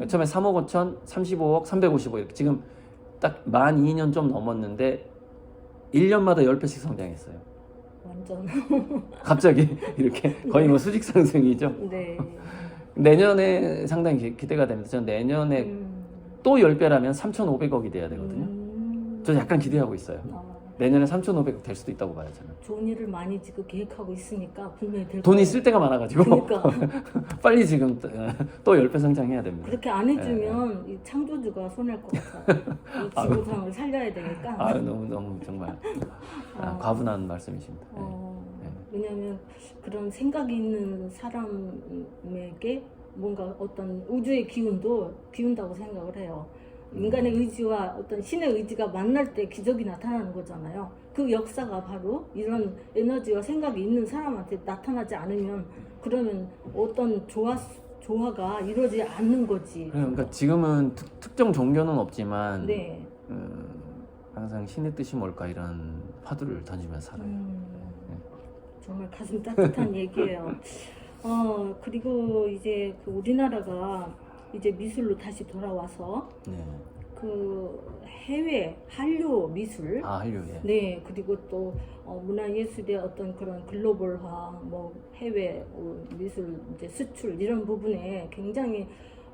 처음에 3억 5천, 35억, 350억 이렇게 지금 딱 만 2년 좀 넘었는데 1년마다 10배씩 성장했어요. 완전. 갑자기 이렇게 거의 뭐 수직 상승이죠. 네. 내년에 상당히 기대가 됩니다. 전 내년에 또 10배라면 3,500억이 돼야 되거든요. 저 약간 기대하고 있어요. 내년에 3,500억 될 수도 있다고 봐요, 저는. 좋은 일을 많이 지금 계획하고 있으니까 분명히 될 돈이 거예요. 쓸 데가 많아가지고 그러니까 빨리 지금 또 10배 성장해야 됩니다. 그렇게 안 해주면 이 창조주가 손해할 것 같아요. 이 지구상을 살려야 되니까. 아, 너무 정말 과분한 말씀이십니다. 왜냐하면 그런 생각이 있는 사람에게 뭔가 어떤 우주의 기운도 비운다고 생각을 해요. 인간의 의지와 어떤 신의 의지가 만날 때 기적이 나타나는 거잖아요. 그 역사가 바로 이런 에너지와 생각이 있는 사람한테 나타나지 않으면 그러면 어떤 조화가 이루어지지 않는 거지. 그러니까 지금은 특정 종교는 없지만 네. 항상 신의 뜻이 뭘까 이런 화두를 던지면서 살아요. 정말 가슴 따뜻한 얘기예요. 그리고 이제 그 우리나라가 이제 미술로 다시 돌아와서 네. 그 해외 한류 미술, 한류 예. 네, 그리고 또 문화예술의 어떤 그런 글로벌화, 뭐 해외 미술 이제 수출 이런 부분에 굉장히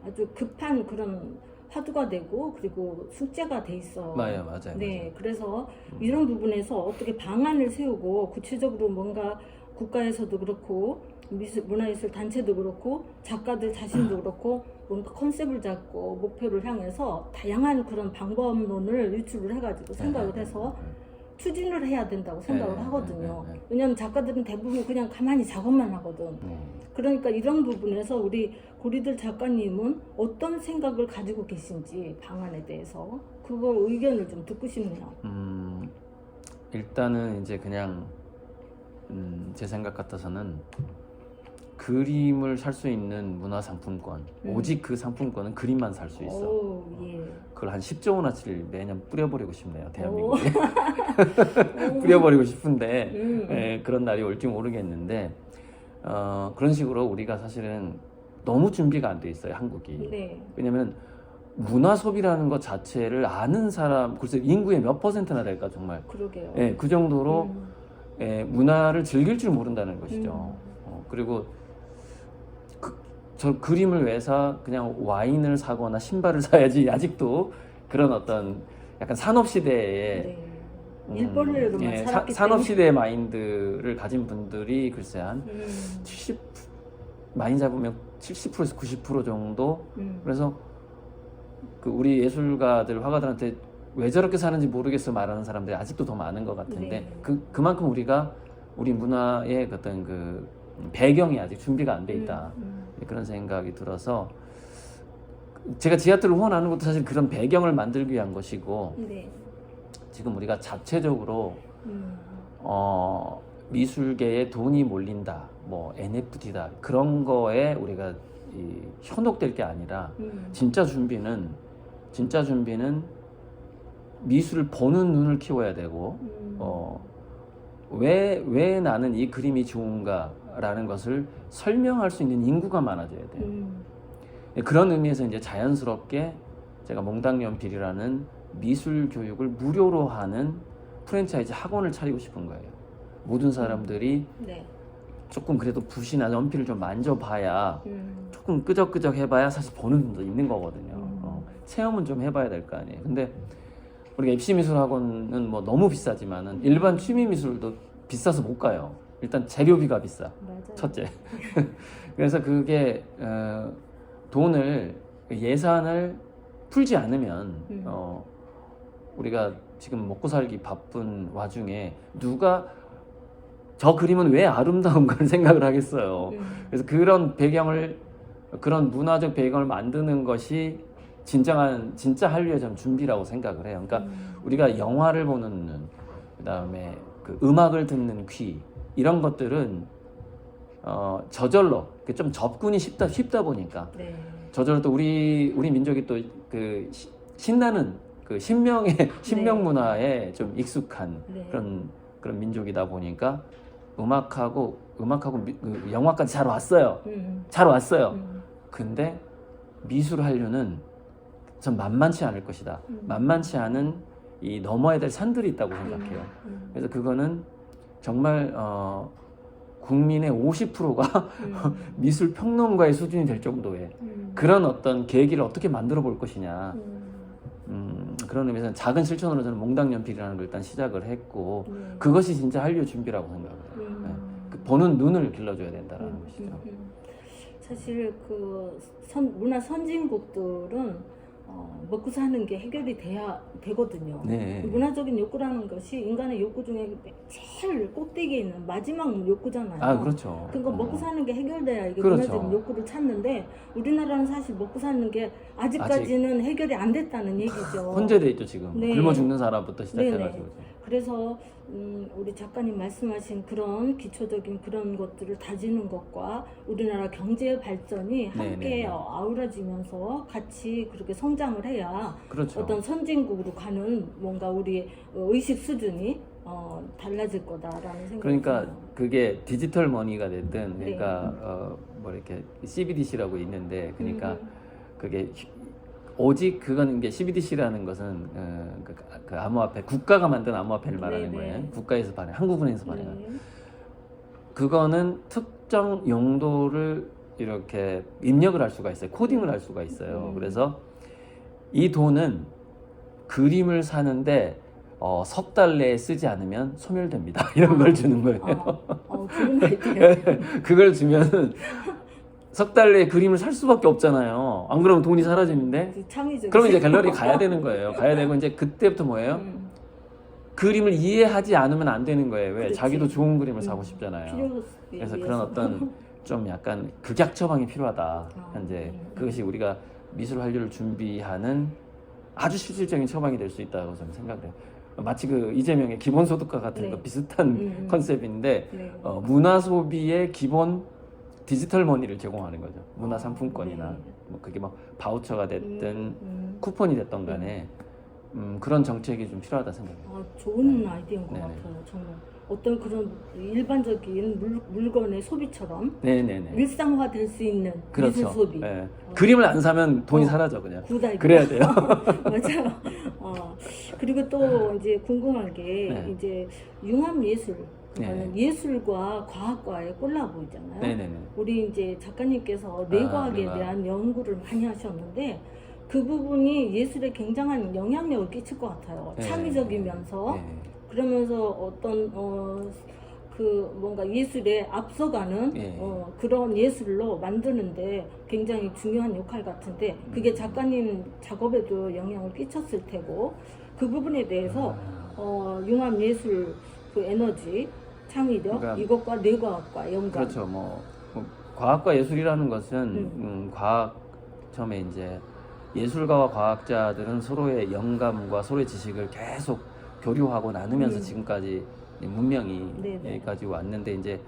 아주 급한 그런 화두가 되고 그리고 숙제가 돼 있어요. 맞아요. 네, 맞아요. 그래서 이런 부분에서 어떻게 방안을 세우고 구체적으로 뭔가 국가에서도 그렇고 문화예술 단체도 그렇고 작가들 자신도 그렇고 뭔가 컨셉을 잡고 목표를 향해서 다양한 그런 방법론을 유출을 해가지고 생각을 해서 추진을 해야 된다고 생각을 하거든요. 왜냐하면 작가들은 대부분 그냥 가만히 작업만 하거든. 그러니까 이런 부분에서 우리 고리들 작가님은 어떤 생각을 가지고 계신지 방안에 대해서 그거 의견을 좀 듣고 싶네요. 일단은 이제 그냥 제 생각 같아서는 그림을 살 수 있는 문화상품권 오직 그 상품권은 그림만 살 수 있어. 오, 예. 그걸 한 10조 원어치를 매년 뿌려버리고 싶네요, 대한민국에. 뿌려버리고 싶은데 그런 날이 올지 모르겠는데 그런 식으로 우리가 사실은 너무 준비가 안 돼 있어요, 한국이. 네. 왜냐면 문화 소비라는 것 자체를 아는 사람 글쎄 인구의 몇 %나 될까 정말. 그러게요. 예, 그 정도로 문화를 즐길 줄 모른다는 것이죠. 그리고 저 그림을 왜 사? 그냥 와인을 사거나 신발을 사야지. 아직도 그런 어떤 약간 산업시대에 네. 일벌레로만 살았기 산업시대의 마인드를 가진 분들이 글쎄 한 70, 많이 잡으면 70%에서 90% 정도. 그래서 그 우리 예술가들, 화가들한테 왜 저렇게 사는지 모르겠어 말하는 사람들이 아직도 더 많은 것 같은데 네. 그만큼 우리 문화의 어떤 그 배경이 아직 준비가 안 돼 있다. 그런 생각이 들어서 제가 지하철을 후원하는 것도 사실 그런 배경을 만들기 위한 것이고 네. 지금 우리가 자체적으로 미술계에 돈이 몰린다, 뭐 NFT다 그런 거에 우리가 현혹될 게 아니라 진짜 준비는 미술을 보는 눈을 키워야 되고 왜 나는 이 그림이 좋은가라는 것을 설명할 수 있는 인구가 많아져야 돼요. 그런 의미에서 이제 자연스럽게 제가 몽당연필이라는 미술 교육을 무료로 하는 프랜차이즈 학원을 차리고 싶은 거예요. 모든 사람들이 네. 조금 그래도 붓이나 연필을 좀 만져봐야 조금 끄적끄적 해봐야 사실 보는 눈도 있는 거거든요. 체험은 좀 해봐야 될 거 아니에요. 근데 우리가 입시 미술 학원은 뭐 너무 비싸지만은 일반 취미 미술도 비싸서 못 가요. 일단 재료비가 비싸. 맞아요. 첫째. 그래서 그게 돈을 예산을 풀지 않으면 우리가 지금 먹고 살기 바쁜 와중에 누가 저 그림은 왜 아름다운 걸 생각을 하겠어요. 그래서 그런 배경을 그런 문화적 배경을 만드는 것이 진짜 한류의 좀 준비라고 생각을 해요. 그러니까 우리가 영화를 보는 눈, 그다음에 그 음악을 듣는 귀 이런 것들은 저절로 좀 접근이 쉽다 보니까 네. 저절로 또 우리 민족이 또 그 신나는 그 신명 문화에 좀 익숙한 네. 그런 민족이다 보니까 음악하고 그 영화까지 잘 왔어요. 잘 왔어요. 근데 미술 한류는 전 만만치 않을 것이다. 만만치 않은 이 넘어야 될 산들이 있다고 생각해요. 그래서 그거는 정말 국민의 50%가 미술 평론가의 수준이 될 정도의 그런 어떤 계기를 어떻게 만들어 볼 것이냐. 그런 의미에서 작은 실천으로 저는 몽당연필이라는 걸 일단 시작을 했고 그것이 진짜 한류 준비라고 생각을 해요. 네. 그 보는 눈을 길러줘야 된다라는 것이죠. 사실 그 문화 선진국들은 먹고 사는 게 해결이 돼야 되거든요. 네. 문화적인 욕구라는 것이 인간의 욕구 중에 제일 꼭대기에 있는 마지막 욕구잖아요. 아, 그렇죠. 그러니까 먹고 사는 게 해결돼야 이게 그렇죠. 문화적인 욕구를 찾는데 우리나라는 사실 먹고 사는 게 아직까지는 해결이 안 됐다는 얘기죠. 혼재돼 있죠 지금. 네. 굶어 죽는 사람부터 시작해가지고. 그래서 우리 작가님 말씀하신 그런 기초적인 그런 것들을 다지는 것과 우리나라 경제 발전이 함께 아우러지면서 같이 그렇게 성장을 해야 그렇죠. 어떤 선진국으로 가는 뭔가 우리 의식 수준이 달라질 거다라는 생각이 그러니까 들어요. 그게 디지털 머니가 됐든 그러니까 뭐 이렇게 CBDC라고 있는데 그러니까 그게 오직 그거는 게 CBDC라는 것은 그 암호화폐 국가가 만든 암호화폐를 말하는 거예요. 국가에서 발행, 한국은행에서 발행한. 그거는 특정 용도를 이렇게 입력을 할 수가 있어요. 코딩을 할 수가 있어요. 그래서 이 돈은 그림을 사는데 석 달 내에 쓰지 않으면 소멸됩니다. 이런 걸 주는 거예요. 좋은 아이디어. 그걸 주면은 석 달 내에 그림을 살 수밖에 없잖아요. 안 그러면 돈이 사라지는데. 그러면 이제 갤러리 가야 되는 거예요. 가야 되고 이제 그때부터 뭐예요? 그림을 이해하지 않으면 안 되는 거예요. 왜? 그렇지. 자기도 좋은 그림을 사고 싶잖아요. 그래서 그런 어떤 좀 약간 극약 처방이 필요하다. 현재 그것이 우리가 미술 한류를 준비하는 아주 실질적인 처방이 될 수 있다고 저는 생각해요. 마치 그 이재명의 기본소득과 같은 거 비슷한 컨셉인데 문화 소비의 기본 디지털 머니를 제공하는 거죠. 문화 상품권이나 뭐 그게 뭐 바우처가 됐든 쿠폰이 됐던 간에 그런 정책이 좀 필요하다 생각해요. 좋은 아이디어인 것 같아요. 정말 어떤 그런 일반적인 물건의 소비처럼 일상화 될 수 있는 그렇죠. 미술 소비. 그림을 안 사면 돈이 사라져 그냥. 그래야 돼요. 맞아요. 그리고 또 이제 궁금한 게 이제 융합 예술. 예술과 과학과의 콜라보이잖아요. 우리 이제 작가님께서 뇌과학에 대한 연구를 많이 하셨는데 그 부분이 예술에 굉장한 영향력을 끼칠 것 같아요. 창의적이면서 그러면서 어떤 그 뭔가 예술에 앞서가는 그런 예술로 만드는데 굉장히 중요한 역할 같은데 그게 작가님 작업에도 영향을 끼쳤을 테고 그 부분에 대해서 융합 예술 그 에너지 창의력 그러니까 이것과 뇌과학과 연관. 그렇죠. 뭐 과학과 예술이라는 것은 과학 처음에 이제 예술가와 과학자들은 서로의 영감과 서로의 지식을 계속 교류하고 나누면서 지금까지 문명이 여기까지 왔는데 이제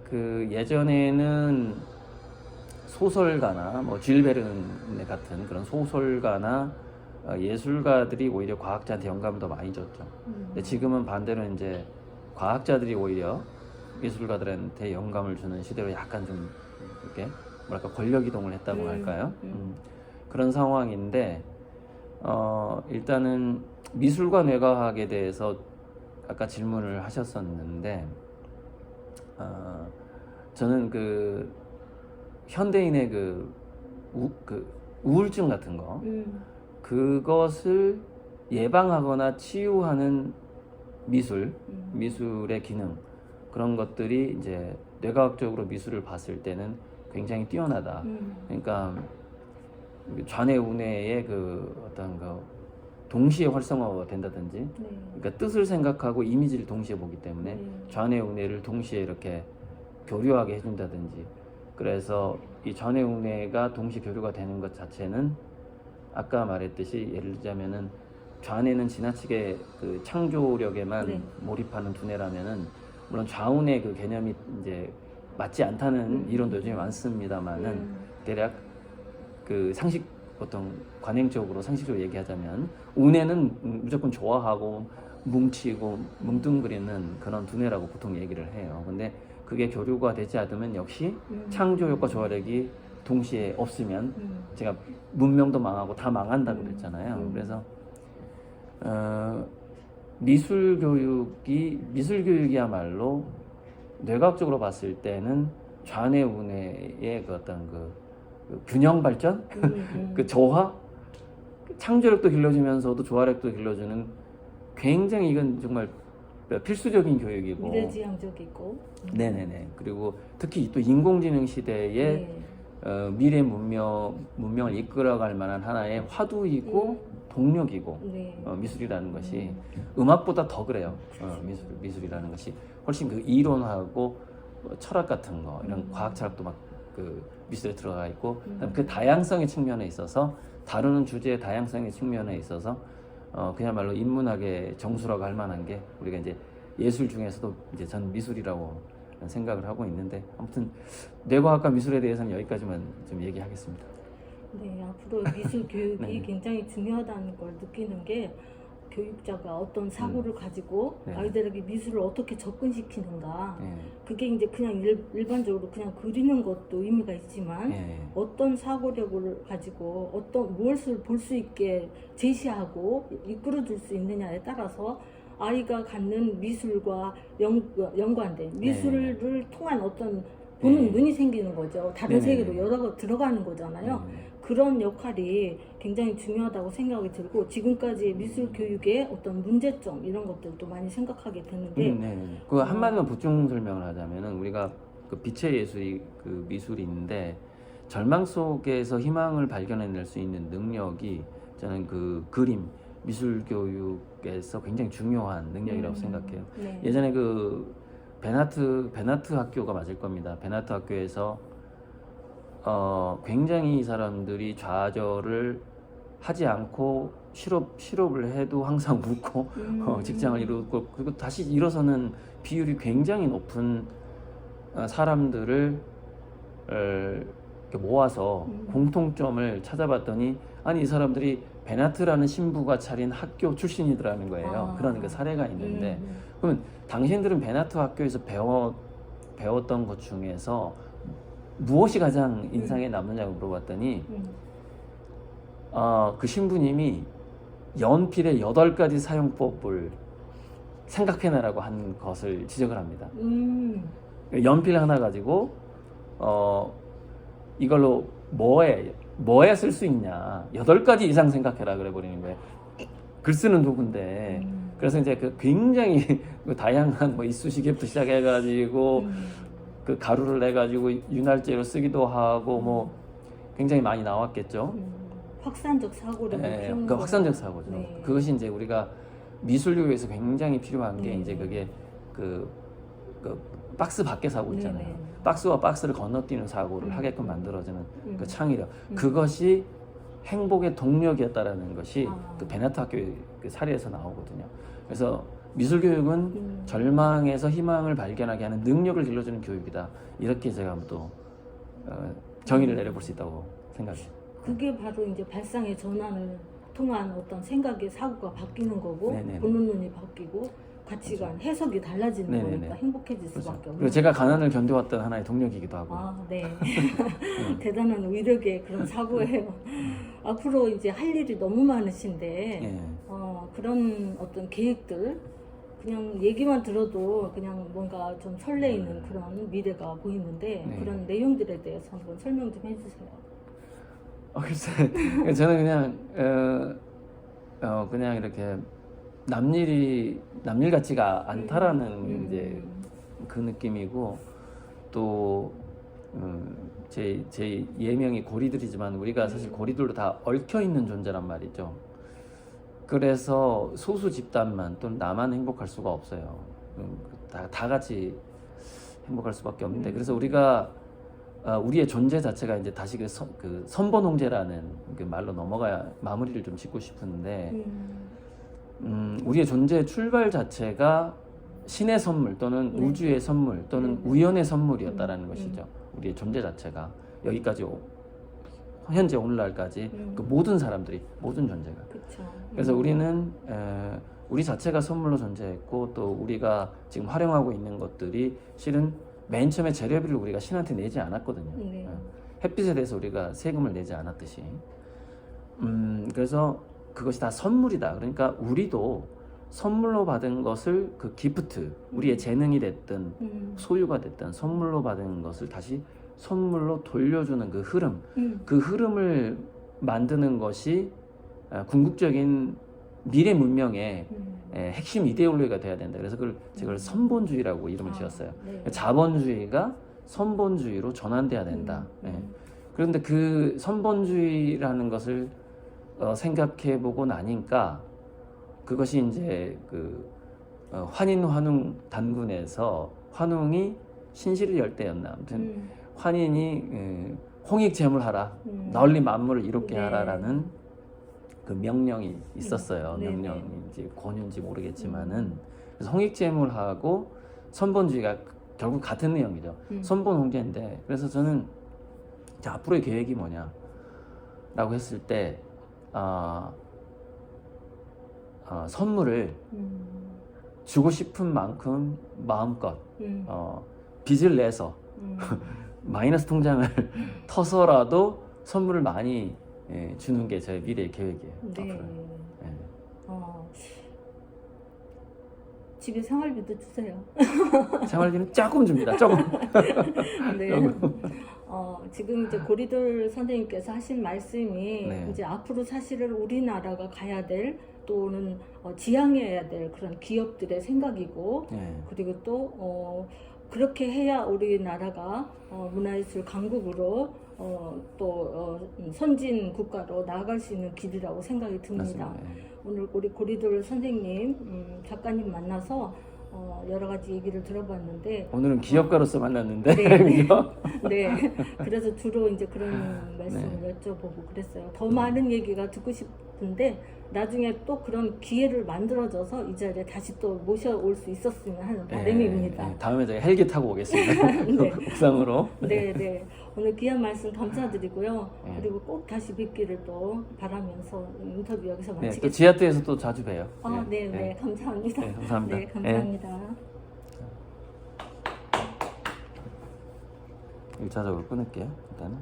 그 예전에는 소설가나 뭐 줄 베르네 같은 그런 소설가나 예술가들이 오히려 과학자한테 영감을 더 많이 줬죠. 근데 지금은 반대로 이제 과학자들이 오히려 예술가들한테 영감을 주는 시대로 약간 좀 이렇게 뭐랄까 권력 이동을 했다고 할까요? 그런 상황인데 일단은 미술과 뇌과학에 대해서 아까 질문을 하셨었는데 저는 그 현대인의 그 우울증 같은 거 그것을 예방하거나 치유하는 미술의 기능 그런 것들이 이제 뇌과학적으로 미술을 봤을 때는 굉장히 뛰어나다. 그러니까 좌뇌우뇌의 그 어떤 그 동시에 활성화가 된다든지, 네. 그러니까 뜻을 생각하고 이미지를 동시에 보기 때문에 좌뇌우뇌를 동시에 이렇게 교류하게 해준다든지, 그래서 이 좌뇌우뇌가 동시 교류가 되는 것 자체는 아까 말했듯이 예를 들자면은 좌뇌는 지나치게 그 창조력에만 네. 몰입하는 두뇌라면은 물론 좌우뇌 그 개념이 이제 맞지 않다는 이론도 요즘에 많습니다만은 대략 그 상식 보통 관행적으로 상식적으로 얘기하자면 우뇌는 무조건 좋아하고 뭉치고 뭉뚱그리는 그런 두뇌라고 보통 얘기를 해요. 근데 그게 교류가 되지 않으면 역시 창조력과 조화력이 동시에 없으면 제가 문명도 망하고 다 망한다고 그랬잖아요. 그래서 미술 교육이야말로 뇌과학적으로 봤을 때는 좌뇌 우뇌의 그 어떤 그 균형 발전, 그 조화, 창조력도 길러주면서도 조화력도 길러주는 굉장히 이건 정말 필수적인 교육이고 미래지향적이고. 네네네. 그리고 특히 또 인공지능 시대에 미래 문명을 이끌어갈 만한 하나의 화두이고 동력이고 네. 미술이라는 것이 음악보다 더 그래요. 미술이라는 것이 훨씬 그 이론하고 철학 같은 거 이런 과학 철학도 막 그 미술에 들어가 있고 그다음에 그 다양성의 측면에 있어서 다루는 주제의 다양성의 측면에 있어서 그야말로 인문학의 정수라고 할 만한 게 우리가 이제 예술 중에서도 이제 전 미술이라고 생각을 하고 있는데 아무튼 뇌과학과 미술에 대해서는 여기까지만 좀 얘기하겠습니다. 네, 앞으로 미술 교육이 네. 굉장히 중요하다는 걸 느끼는 게 교육자가 어떤 사고를 가지고 네. 아이들에게 미술을 어떻게 접근시키는가. 예. 그게 이제 그냥 일반적으로 그냥 그리는 것도 의미가 있지만 예. 어떤 사고력을 가지고 어떤 무엇을 볼 수 있게 제시하고 이끌어 줄 수 있느냐에 따라서 아이가 갖는 미술과 연관된 미술을 통한 어떤 보는 네. 눈이 생기는 거죠. 다른 네네네. 세계로 여러 들어가는 거잖아요. 네. 그런 역할이 굉장히 중요하다고 생각이 들고 지금까지 미술 교육의 어떤 문제점 이런 것들도 많이 생각하게 되는데 네. 그 한마디만 보충 설명을 하자면은 우리가 그 빛의 예술이 그 미술이 있는데 절망 속에서 희망을 발견해낼 수 있는 능력이 저는 그 그림 미술 교육에서 굉장히 중요한 능력이라고 생각해요. 네. 예전에 그 베나트 학교가 맞을 겁니다. 베나트 학교에서 굉장히 이 사람들이 좌절을 하지 않고 실업을 해도 항상 웃고 직장을 이루고 그리고 다시 일어서는 비율이 굉장히 높은 사람들을 이렇게 모아서 공통점을 찾아봤더니 아니 이 사람들이 베나트라는 신부가 차린 학교 출신이더라는 거예요. 그런 그 사례가 있는데 그러면 당신들은 베나트 학교에서 배웠던 것 중에서 무엇이 가장 인상에 남느냐고 물어봤더니 그 신부님이 연필의 8가지 사용법을 생각해내라고 한 것을 지적을 합니다. 연필 하나 가지고 이걸로 뭐에 쓸 수 있냐 8가지 이상 생각해라 그래 버리는 거예요. 글 쓰는 누군데 그래서 이제 그 굉장히 다양한 뭐 이쑤시개부터 시작해가지고 그 가루를 내가지고 윤활제로 쓰기도 하고 뭐 굉장히 많이 나왔겠죠. 확산적 사고를 키우는 그 확산적 사고죠. 네. 그것이 이제 우리가 미술 교육에서 굉장히 필요한 게 네. 이제 그게 그 박스 밖의 사고 있잖아요. 네. 박스와 박스를 건너뛰는 사고를 하게끔 만들어주는 그 창의력. 음. 그것이 행복의 동력이었다라는 것이 아. 그 베나트 학교의 그 사례에서 나오거든요. 그래서 미술 교육은 절망에서 희망을 발견하게 하는 능력을 길러주는 교육이다. 이렇게 제가 또 정의를 내려볼 수 있다고 생각해요. 그게 바로 이제 발상의 전환을 통한 어떤 생각의 사고가 바뀌는 거고 네네네. 보는 눈이 바뀌고 가치관, 해석이 달라지는 네네네. 거니까 행복해질 그렇죠. 수밖에 없는 그리고 제가 가난을 견뎌왔던 하나의 동력이기도 하고. 아, 네. 대단한 위력의 그런 사고예요. 앞으로 이제 할 일이 너무 많으신데 예. 그런 어떤 계획들 그냥 얘기만 들어도 그냥 뭔가 좀 설레이는 그런 미래가 보이는데 네. 그런 내용들에 대해서 한번 설명 좀 해주세요. 글쎄, 저는 그냥 그냥 이렇게 남일 같지가 않다라는 이제 그 느낌이고 또 제 예명이 고리들이지만 우리가 사실 고리들로 다 얽혀 있는 존재란 말이죠. 그래서 소수 집단만 또는 나만 행복할 수가 없어요. 다 같이 행복할 수밖에 없는데 그래서 우리가 우리의 존재 자체가 이제 다시 그 선본홍제라는 그 말로 넘어가야 마무리를 좀 짓고 싶은데 우리의 존재의 출발 자체가 신의 선물 또는 우주의 선물 또는 우연의 선물이었다라는 것이죠. 우리의 존재 자체가 여기까지 현재 오늘날까지 그 모든 사람들이 모든 존재가. 그쵸. 그래서 우리는 우리 자체가 선물로 존재했고 또 우리가 지금 활용하고 있는 것들이 실은 맨 처음에 재료비를 우리가 신한테 내지 않았거든요. 네. 햇빛에 대해서 우리가 세금을 내지 않았듯이. 그래서 그것이 다 선물이다. 그러니까 우리도 선물로 받은 것을 그 기프트, 우리의 재능이 됐든 소유가 됐든 선물로 받은 것을 다시 선물로 돌려주는 그 흐름, 그 흐름을 만드는 것이 궁극적인 미래 문명의 핵심 이데올로기가 돼야 된다. 그래서 그걸 선본주의라고 이름을 지었어요. 네. 자본주의가 선본주의로 전환돼야 된다. 그런데 그 선본주의라는 것을 생각해보고 나니까 그것이 이제 환인 환웅 단군에서 환웅이 신실을 열 때였나 아무튼 환인이 홍익재물하라 널리 만물을 이롭게 네. 하라라는 그 명령이 있었어요. 네. 명령인지 권유인지 모르겠지만은 그래서 홍익재물하고 선본주의가 결국 같은 내용이죠. 선본홍제인데 그래서 저는 자, 앞으로의 계획이 뭐냐라고 했을 때 선물을 주고 싶은 만큼 마음껏 빚을 내서 마이너스 통장을 터서라도 선물을 많이 주는 게 저의 미래의 계획이에요. 네. 앞으로. 네. 집에 생활비도 주세요. 생활비는 조금 줍니다. 조금. 네. 지금 이제 고리돌 선생님께서 하신 말씀이 네. 이제 앞으로 사실은 우리나라가 가야 될 또는 지향해야 될 그런 기업들의 생각이고 네. 그리고 또 그렇게 해야 우리나라가 문화예술 강국으로 또 선진 국가로 나아갈 수 있는 길이라고 생각이 듭니다. 맞습니다. 네. 오늘 우리 고리돌 선생님 작가님 만나서 여러 가지 얘기를 들어봤는데 오늘은 기업가로서 만났는데 네. 그죠? 네, 그래서 주로 이제 그런 말씀을 여쭤보고 그랬어요. 더 많은 얘기가 듣고 싶은데 나중에 또 그런 기회를 만들어져서 이 자리에 다시 또 모셔올 수 있었으면 하는 바람입니다. 네. 다음에 제가 헬기 타고 오겠습니다. 네. 옥상으로. 네, 네. 오늘 귀한 말씀 감사드리고요. 네. 그리고 꼭 다시 뵙기를 또 바라면서 인터뷰 여기서 네, 또 마치겠습니다. 지하트에서 또 자주 봬요. 네, 네, 감사합니다. 네, 감사합니다. 네, 감사합니다. 1차적으로 끊을게요. 일단은.